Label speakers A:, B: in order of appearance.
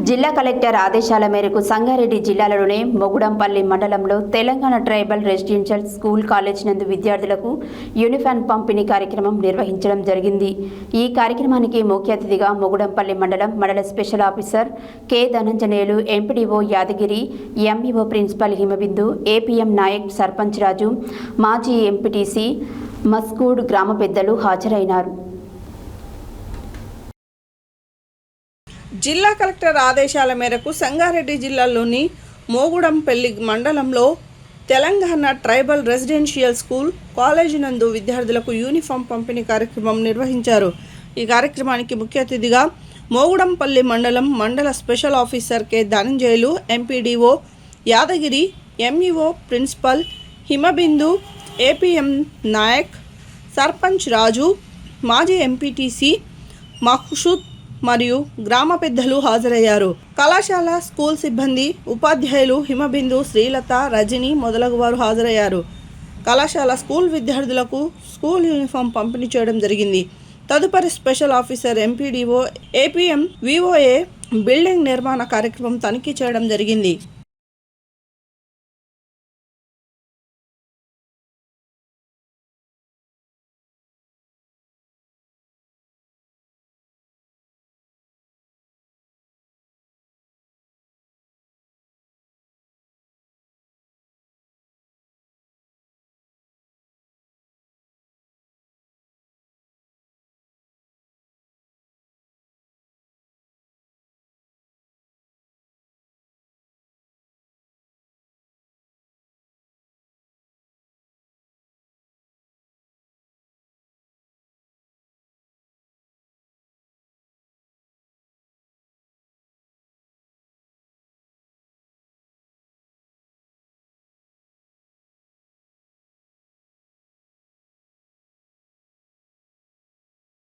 A: జిల్లా కలెక్టర్ ఆదేశాల మేరకు సంగారెడ్డి జిల్లాలోనే మొగుడంపల్లి మండలంలో Telangana tribal residential school college నందు విద్యార్థులకు యూనిఫామ్ పంపిణీ కార్యక్రమం నిర్వహించడం జరిగింది. ఈ కార్యక్రమానికి ముఖ్య అతిథిగా మొగుడంపల్లి మండల special officer K Dhananjaneyulu, MPDO Yadagiri, MEO principal Himabindu, APM Nayak, sarpanch Raju, మాజీ ఎంపీటీసీ మస్కూడ్ గ్రామ పెద్దలు హాజరైనారు.
B: జిల్లా కలెక్టర్ ఆదేశాల మేరకు సంగారెడ్డి జిల్లాలోని మోగుడంపల్లి మండలంలో Telangana tribal residential school college నందు విద్యార్థులకు యూనిఫామ్ పంపిణీ కార్యక్రమం నిర్వహించారు. ఈ కార్యక్రమానికి ముఖ్య అతిథిగా మోగుడంపల్లి మండల special officer K Dhananjayulu, MPDO Yadagiri, MEO principal Himabindu, APM Nayak, sarpanch Raju, మాజీ ఎంపీటీసీ మహ్సూద్ మరియు గ్రామ పెద్దలు హాజరయ్యారు. కళాశాల స్కూల్ సిబ్బంది, ఉపాధ్యాయులు హిమబిందు, శ్రీలత, రజని మొదలగు వారు హాజరయ్యారు. కళాశాల స్కూల్ విద్యార్థులకు స్కూల్ యూనిఫామ్ పంపిణీ చేయడం జరిగింది. తదుపరి special officer, MPDO, APM, VOA building నిర్మాణ కార్యక్రమం తనిఖీ చేయడం జరిగింది.